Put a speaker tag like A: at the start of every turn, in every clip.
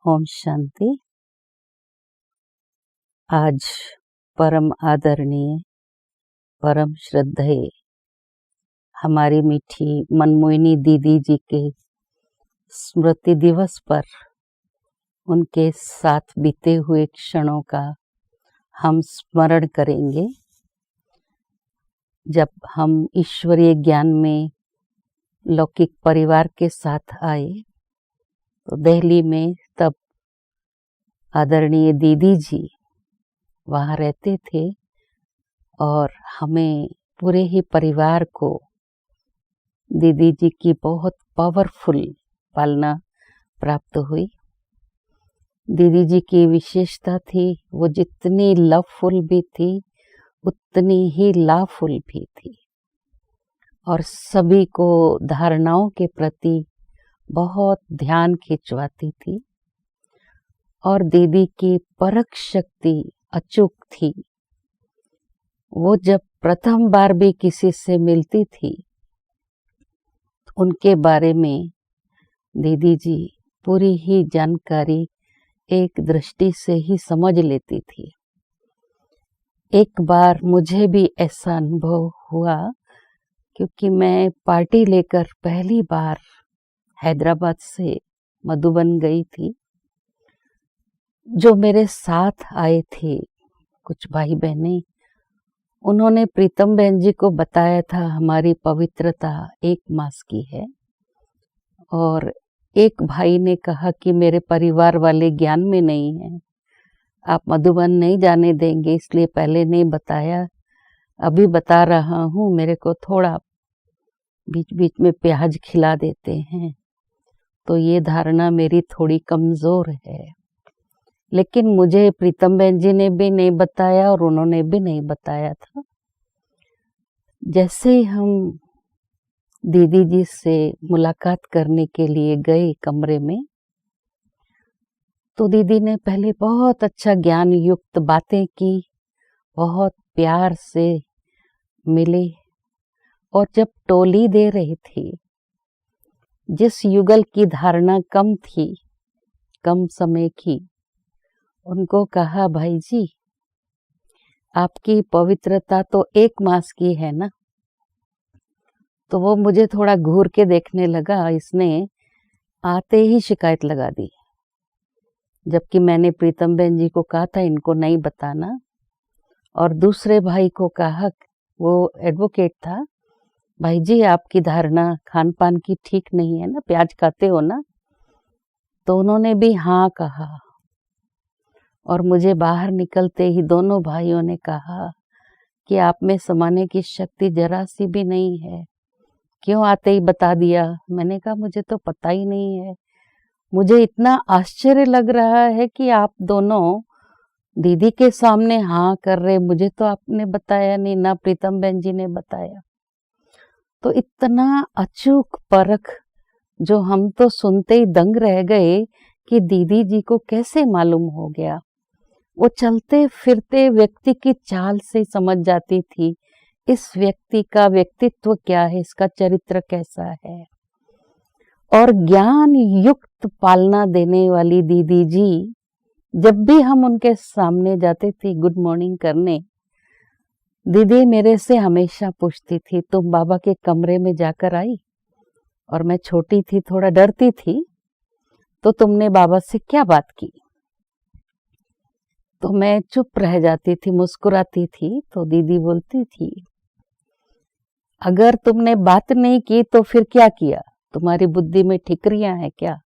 A: ओम शांति। आज परम आदरणीय परम श्रद्धेय हमारी मीठी मनमोहिनी दीदी जी के स्मृति दिवस पर उनके साथ बीते हुए क्षणों का हम स्मरण करेंगे। जब हम ईश्वरीय ज्ञान में लौकिक परिवार के साथ आए तो दिल्ली में तब आदरणीय दीदी जी वहाँ रहते थे और हमें पूरे ही परिवार को दीदी जी की बहुत पावरफुल पालना प्राप्त हुई। दीदी जी की विशेषता थी वो जितनी लवफुल भी थी उतनी ही लाफुल भी थी और सभी को धारणाओं के प्रति बहुत ध्यान खिंचवाती थी और दीदी की परख शक्ति अचूक थी। वो जब प्रथम बार भी किसी से मिलती थी उनके बारे में दीदी जी पूरी ही जानकारी एक दृष्टि से ही समझ लेती थी। एक बार मुझे भी ऐसा अनुभव हुआ क्योंकि मैं पार्टी लेकर पहली बार हैदराबाद से मधुबन गई थी। जो मेरे साथ आए थे कुछ भाई बहनें, उन्होंने प्रीतम बहन जी को बताया था हमारी पवित्रता 1 मास की है और एक भाई ने कहा कि मेरे परिवार वाले ज्ञान में नहीं हैं, आप मधुबन नहीं जाने देंगे, इसलिए पहले नहीं बताया, अभी बता रहा हूँ, मेरे को थोड़ा बीच बीच में प्याज खिला देते हैं। तो ये धारणा मेरी थोड़ी कमज़ोर है, लेकिन मुझे प्रीतम बहन जी ने भी नहीं बताया और उन्होंने भी नहीं बताया था। जैसे ही हम दीदी जी से मुलाकात करने के लिए गए कमरे में तो दीदी ने पहले बहुत अच्छा ज्ञान युक्त बातें की, बहुत प्यार से मिले और जब टोली दे रही थी, जिस युगल की धारणा कम थी, कम समय की, उनको कहा भाई जी आपकी पवित्रता तो 1 मास की है ना। तो वो मुझे थोड़ा घूर के देखने लगा, इसने आते ही शिकायत लगा दी, जबकि मैंने प्रीतम बहन जी को कहा था इनको नहीं बताना। और दूसरे भाई को कहा, वो एडवोकेट था, भाई जी आपकी धारणा खान पान की ठीक नहीं है ना, प्याज खाते हो ना। तो उन्होंने भी हाँ कहा और मुझे बाहर निकलते ही दोनों भाइयों ने कहा कि आप में समाने की शक्ति जरा सी भी नहीं है, क्यों आते ही बता दिया। मैंने कहा मुझे तो पता ही नहीं है, मुझे इतना आश्चर्य लग रहा है कि आप दोनों दीदी के सामने हाँ कर रहे, मुझे तो आपने बताया नहीं, ना प्रीतम बहन जी ने बताया। तो इतना अचूक परख जो हम तो सुनते ही दंग रह गए कि दीदी जी को कैसे मालूम हो गया। वो चलते फिरते व्यक्ति की चाल से समझ जाती थी इस व्यक्ति का व्यक्तित्व क्या है, इसका चरित्र कैसा है। और ज्ञान युक्त पालना देने वाली दीदी जी, जब भी हम उनके सामने जाते थे गुड मॉर्निंग करने, दीदी मेरे से हमेशा पूछती थी तुम बाबा के कमरे में जाकर आई। और मैं छोटी थी, थोड़ा डरती थी, तो तुमने बाबा से क्या बात की। तो मैं चुप रह जाती थी, मुस्कुराती थी। तो दीदी बोलती थी अगर तुमने बात नहीं की तो फिर क्या किया, तुम्हारी बुद्धि में ठिकरियां हैं क्या।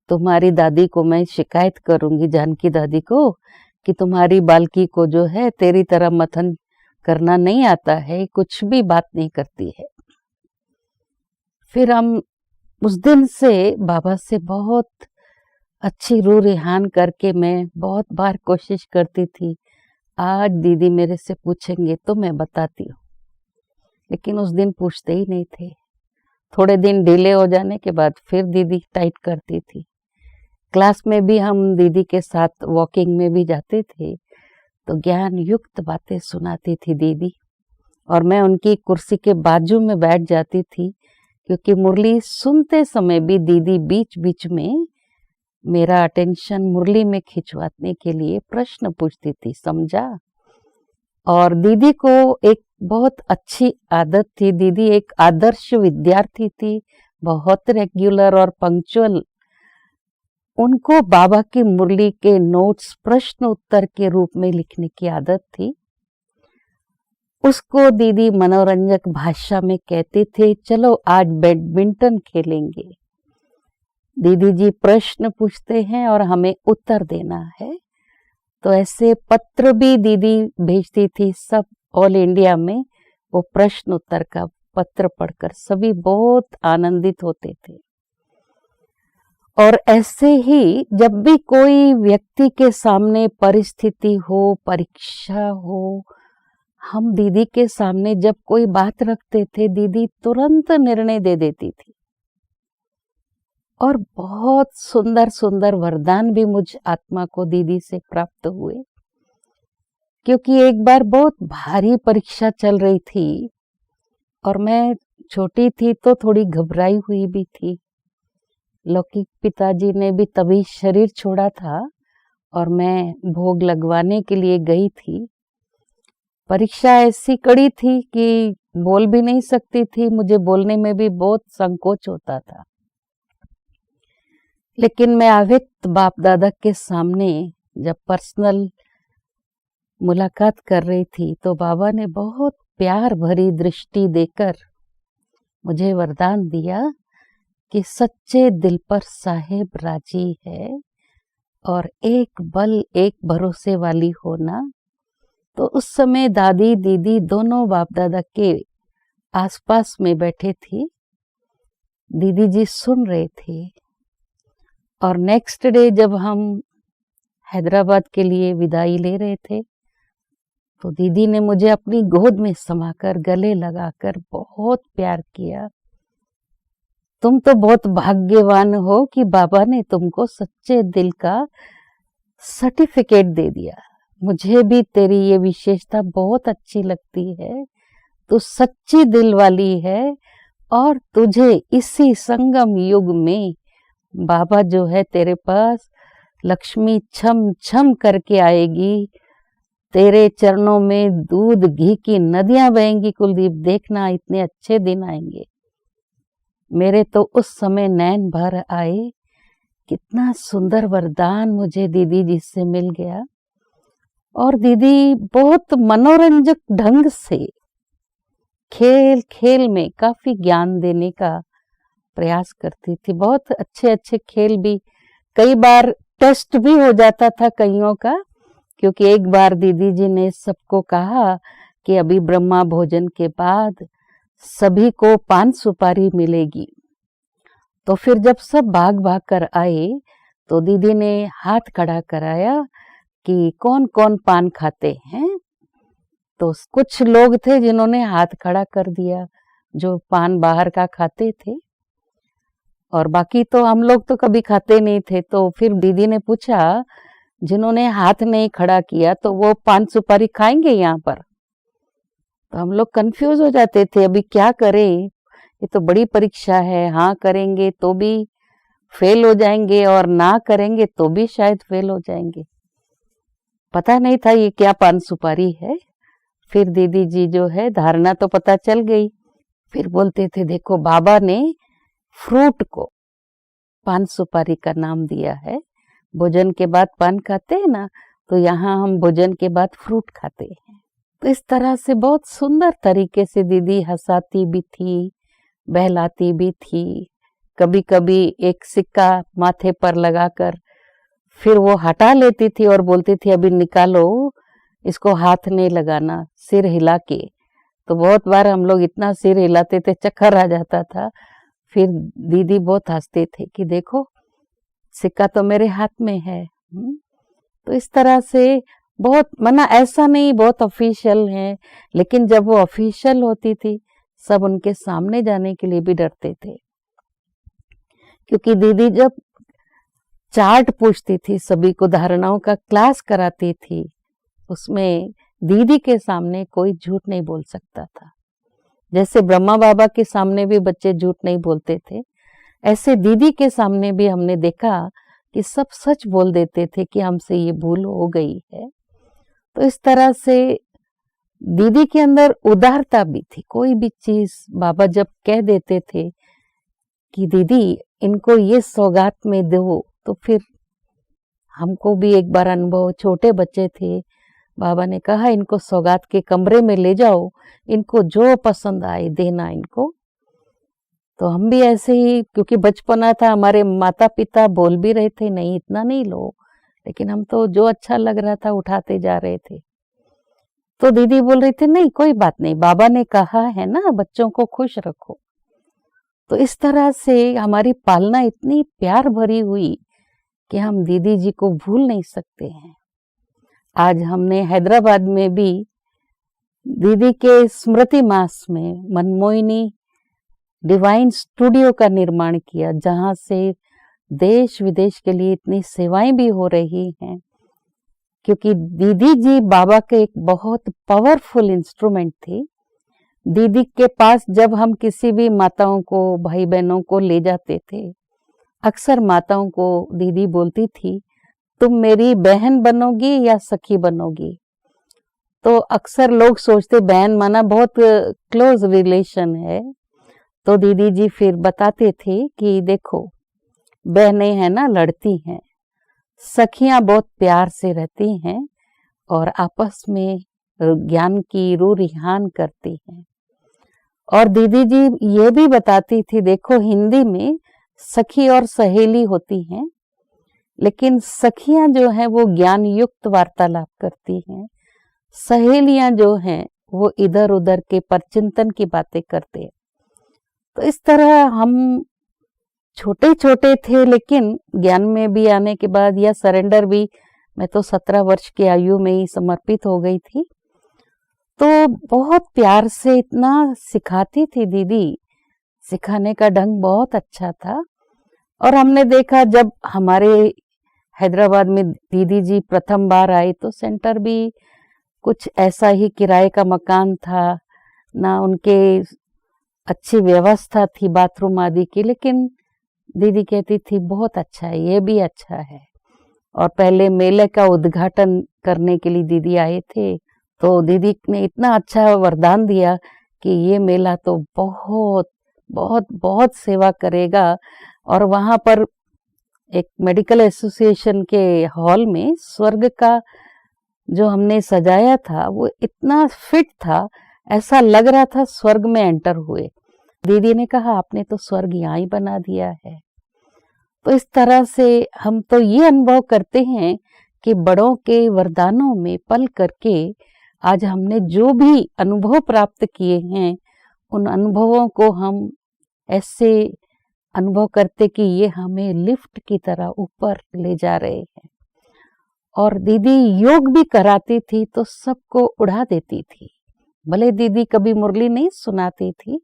A: तुम्हारी दादी को मैं शिकायत करूंगी, जानकी दादी को, कि तुम्हारी बालकी को जो है तेरी तरह मथन करना नहीं आता है, कुछ भी बात नहीं करती है। फिर हम उस दिन से बाबा से बहुत अच्छी रूह रिहान करके मैं बहुत बार कोशिश करती थी, आज दीदी मेरे से पूछेंगे तो मैं बताती हूँ, लेकिन उस दिन पूछते ही नहीं थे। थोड़े दिन डिले हो जाने के बाद फिर दीदी टाइट करती थी। क्लास में भी हम दीदी के साथ वॉकिंग में भी जाते थे तो ज्ञान युक्त बातें सुनाती थी दीदी, और मैं उनकी कुर्सी के बाजू में बैठ जाती थी क्योंकि मुरली सुनते समय भी दीदी बीच बीच में मेरा अटेंशन मुरली में खिंचवाने के लिए प्रश्न पूछती थी, समझा। और दीदी को एक बहुत अच्छी आदत थी, दीदी एक आदर्श विद्यार्थी थी, बहुत रेगुलर और पंक्चुअल। उनको बाबा की मुरली के नोट्स प्रश्न उत्तर के रूप में लिखने की आदत थी। उसको दीदी मनोरंजक भाषा में कहते थे, चलो आज बैडमिंटन खेलेंगे। दीदी जी प्रश्न पूछते हैं और हमें उत्तर देना है। तो ऐसे पत्र भी दीदी भेजती थी, सब ऑल इंडिया में वो प्रश्न उत्तर का पत्र पढ़कर सभी बहुत आनंदित होते थे। और ऐसे ही जब भी कोई व्यक्ति के सामने परिस्थिति हो, परीक्षा हो, हम दीदी के सामने जब कोई बात रखते थे, दीदी तुरंत निर्णय दे देती थी। और बहुत सुंदर सुंदर वरदान भी मुझ आत्मा को दीदी से प्राप्त हुए। क्योंकि एक बार बहुत भारी परीक्षा चल रही थी और मैं छोटी थी तो थोड़ी घबराई हुई भी थी। लौकिक पिताजी ने भी तभी शरीर छोड़ा था और मैं भोग लगवाने के लिए गई थी। परीक्षा ऐसी कड़ी थी कि बोल भी नहीं सकती थी, मुझे बोलने में भी बहुत संकोच होता था। लेकिन मैं अव्यक्त बाप दादा के सामने जब पर्सनल मुलाकात कर रही थी तो बाबा ने बहुत प्यार भरी दृष्टि देकर मुझे वरदान दिया कि सच्चे दिल पर साहेब राजी है और एक बल एक भरोसे वाली होना। तो उस समय दादी दीदी दोनों बाप दादा के आसपास में बैठे थी। दीदी जी सुन रहे थे। और नेक्स्ट डे जब हम हैदराबाद के लिए विदाई ले रहे थे तो दीदी ने मुझे अपनी गोद में समाकर गले लगाकर बहुत प्यार किया। तुम तो बहुत भाग्यवान हो कि बाबा ने तुमको सच्चे दिल का सर्टिफिकेट दे दिया। मुझे भी तेरी ये विशेषता बहुत अच्छी लगती है। तू सच्ची दिल वाली है और तुझे इसी संगम युग में बाबा जो है तेरे पास लक्ष्मी छम छम करके आएगी। तेरे चरणों में दूध घी की नदियां बहेंगी। कुलदीप देखना इतने अच्छे दिन आएंगे। मेरे तो उस समय नैन भर आए। कितना सुंदर वरदान मुझे दीदी जी से मिल गया। और दीदी बहुत मनोरंजक ढंग से खेल खेल में काफी ज्ञान देने का प्रयास करती थी। बहुत अच्छे अच्छे खेल भी, कई बार टेस्ट भी हो जाता था कईयों का। क्योंकि एक बार दीदी जी ने सबको कहा कि अभी ब्रह्मा भोजन के बाद सभी को पान सुपारी मिलेगी। तो फिर जब सब भाग भाग कर आए तो दीदी ने हाथ खड़ा कराया कि कौन कौन पान खाते हैं। तो कुछ लोग थे जिन्होंने हाथ खड़ा कर दिया जो पान बाहर का खाते थे, और बाकी तो हम लोग तो कभी खाते नहीं थे। तो फिर दीदी ने पूछा जिन्होंने हाथ नहीं खड़ा किया तो वो पान सुपारी खाएंगे यहाँ पर। तो हम लोग कंफ्यूज हो जाते थे, अभी क्या करें, ये तो बड़ी परीक्षा है। हाँ करेंगे तो भी फेल हो जाएंगे और ना करेंगे तो भी शायद फेल हो जाएंगे। पता नहीं था ये क्या पान सुपारी है। फिर दीदी जी जो है धारणा तो पता चल गई। फिर बोलते थे देखो बाबा ने फ्रूट को पान सुपारी का नाम दिया है। भोजन के बाद पान खाते हैं ना, तो यहाँ हम भोजन के बाद फ्रूट खाते हैं। तो इस तरह से बहुत सुंदर तरीके से दीदी हंसाती भी थी, बहलाती भी थी। कभी कभी एक सिक्का माथे पर लगाकर फिर वो हटा लेती थी और बोलती थी अभी निकालो, इसको हाथ नहीं लगाना, सिर हिला के। तो बहुत बार हम लोग इतना सिर हिलाते थे चक्कर आ जाता था। फिर दीदी बहुत हंसते थे कि देखो सिक्का तो मेरे हाथ में है। तो इस तरह से बहुत मना, ऐसा नहीं बहुत ऑफिशियल है, लेकिन जब वो ऑफिशियल होती थी सब उनके सामने जाने के लिए भी डरते थे। क्योंकि दीदी जब चार्ट पूछती थी, सभी को धारणाओं का क्लास कराती थी, उसमें दीदी के सामने कोई झूठ नहीं बोल सकता था। जैसे ब्रह्मा बाबा के सामने भी बच्चे झूठ नहीं बोलते थे, ऐसे दीदी के सामने भी हमने देखा कि सब सच बोल देते थे कि हमसे ये भूल हो गई है। तो इस तरह से दीदी के अंदर उदारता भी थी। कोई भी चीज बाबा जब कह देते थे कि दीदी इनको ये सौगात में दो, तो फिर हमको भी एक बार अनुभव, छोटे बच्चे थे, बाबा ने कहा इनको सौगात के कमरे में ले जाओ, इनको जो पसंद आए देना इनको। तो हम भी ऐसे ही, क्योंकि बचपना था, हमारे माता पिता बोल भी रहे थे नहीं इतना नहीं लो, लेकिन हम तो जो अच्छा लग रहा था उठाते जा रहे थे। तो दीदी बोल रही थी नहीं कोई बात नहीं, बाबा ने कहा है ना बच्चों को खुश रखो। तो इस तरह से हमारी पालना इतनी प्यार भरी हुई कि हम दीदी जी को भूल नहीं सकते हैं। आज हमने हैदराबाद में भी दीदी के स्मृति मास में मनमोहिनी डिवाइन स्टूडियो का निर्माण किया, जहां से देश विदेश के लिए इतनी सेवाएं भी हो रही हैं, क्योंकि दीदी जी बाबा के एक बहुत पावरफुल इंस्ट्रूमेंट थे। दीदी के पास जब हम किसी भी माताओं को, भाई बहनों को ले जाते थे, अक्सर माताओं को दीदी बोलती थी तुम मेरी बहन बनोगी या सखी बनोगी। तो अक्सर लोग सोचते बहन माना बहुत क्लोज रिलेशन है, तो दीदी जी फिर बताते थे कि देखो बहनें हैं ना लड़ती हैं, सखियां बहुत प्यार से रहती हैं और आपस में ज्ञान की रूह रिहान करती हैं। और दीदी जी ये भी बताती थी देखो हिंदी में सखी और सहेली होती हैं, लेकिन सखियां जो हैं वो ज्ञान युक्त वार्तालाप करती हैं, सहेलियां जो हैं वो इधर उधर के परचिंतन की बातें करते हैं। तो इस तरह हम छोटे छोटे थे, लेकिन ज्ञान में भी आने के बाद या सरेंडर भी, मैं तो 17 वर्ष की आयु में ही समर्पित हो गई थी। तो बहुत प्यार से इतना सिखाती थी दीदी, सिखाने का ढंग बहुत अच्छा था। और हमने देखा जब हमारे हैदराबाद में दीदी जी प्रथम बार आई तो सेंटर भी कुछ ऐसा ही किराए का मकान था, ना उनके अच्छी व्यवस्था थी बाथरूम आदि की, लेकिन दीदी कहती थी बहुत अच्छा है, ये भी अच्छा है। और पहले मेले का उद्घाटन करने के लिए दीदी आए थे, तो दीदी ने इतना अच्छा वरदान दिया कि ये मेला तो बहुत बहुत बहुत सेवा करेगा। और वहां पर एक मेडिकल एसोसिएशन के हॉल में स्वर्ग का जो हमने सजाया था वो इतना फिट था, ऐसा लग रहा था स्वर्ग में एंटर हुए। दीदी ने कहा आपने तो स्वर्ग यहाँ ही बना दिया है। तो इस तरह से हम तो ये अनुभव करते हैं कि बड़ों के वरदानों में पल करके आज हमने जो भी अनुभव प्राप्त किए हैं, उन अनुभवों को हम ऐसे अनुभव करते कि ये हमें लिफ्ट की तरह ऊपर ले जा रहे हैं। और दीदी योग भी कराती थी तो सबको उड़ा देती थी। भले दीदी कभी मुरली नहीं सुनाती थी,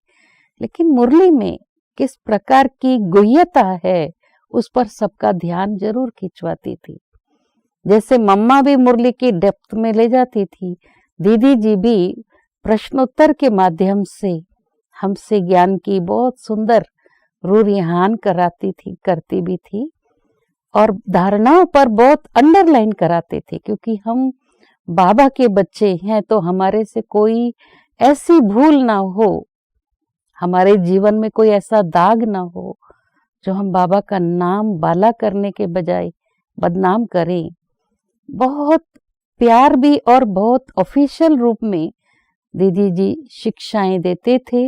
A: लेकिन मुरली में किस प्रकार की गुह्यता है उस पर सबका ध्यान जरूर खिंचवाती थी। जैसे मम्मा भी मुरली की डेप्थ में ले जाती थी, दीदी जी भी प्रश्नोत्तर के माध्यम से हमसे ज्ञान की बहुत सुंदर रूह रिहान कराती थी, करती भी थी। और धारणाओं पर बहुत अंडरलाइन कराते थे, क्योंकि हम बाबा के बच्चे हैं तो हमारे से कोई ऐसी भूल ना हो, हमारे जीवन में कोई ऐसा दाग ना हो जो हम बाबा का नाम बाला करने के बजाय बदनाम करें। बहुत प्यार भी और बहुत ऑफिशियल रूप में दीदी जी शिक्षाएं देते थे।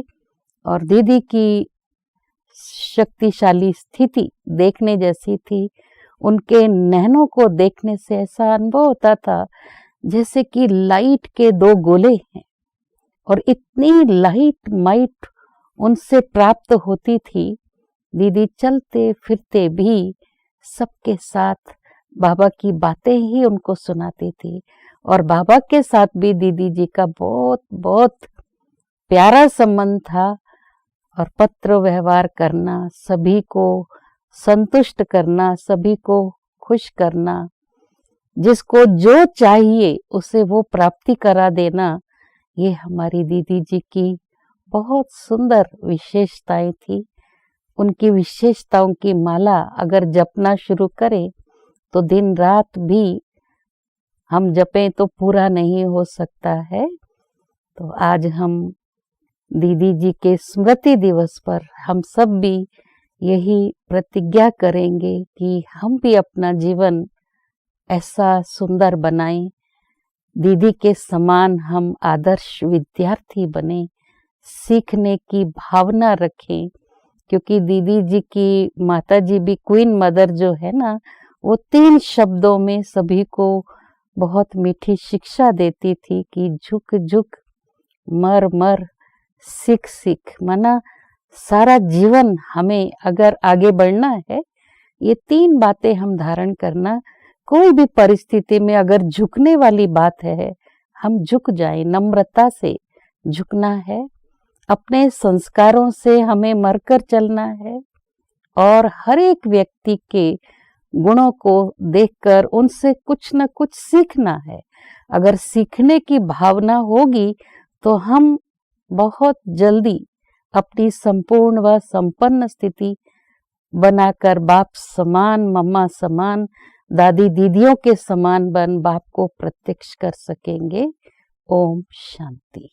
A: और दीदी की शक्तिशाली स्थिति देखने जैसी थी। उनके नैनों को देखने से ऐसा अनुभव होता था जैसे कि लाइट के दो गोले हैं, और इतनी लाइट माइट उनसे प्राप्त होती थी। दीदी चलते फिरते भी सबके साथ बाबा की बातें ही उनको सुनाती थी। और बाबा के साथ भी दीदी जी का बहुत बहुत प्यारा संबंध था। और पत्र व्यवहार करना, सभी को संतुष्ट करना, सभी को खुश करना, जिसको जो चाहिए उसे वो प्राप्ति करा देना, ये हमारी दीदी जी की बहुत सुंदर विशेषताएं थी। उनकी विशेषताओं की माला अगर जपना शुरू करें तो दिन रात भी हम जपें तो पूरा नहीं हो सकता है। तो आज हम दीदी जी के स्मृति दिवस पर हम सब भी यही प्रतिज्ञा करेंगे कि हम भी अपना जीवन ऐसा सुंदर बनाएं, दीदी के समान हम आदर्श विद्यार्थी बने, सीखने की भावना रखें, क्योंकि दीदी जी की माता जी भी क्वीन मदर जो है ना, वो 3 शब्दों में सभी को बहुत मीठी शिक्षा देती थी कि झुक झुक, मर मर, सीख सीख। माना सारा जीवन हमें अगर आगे बढ़ना है, ये 3 बातें हम धारण करना, कोई भी परिस्थिति में अगर झुकने वाली बात है, हम झुक जाएं, नम्रता से झुकना है, अपने संस्कारों से हमें मरकर चलना है और हर एक व्यक्ति के गुणों को देखकर उनसे कुछ न कुछ सीखना है। अगर सीखने की भावना होगी तो हम बहुत जल्दी अपनी संपूर्ण व संपन्न स्थिति बनाकर बाप समान, मम्मा समान, दादी दीदियों के समान बन बाप को प्रत्यक्ष कर सकेंगे। ओम शांति।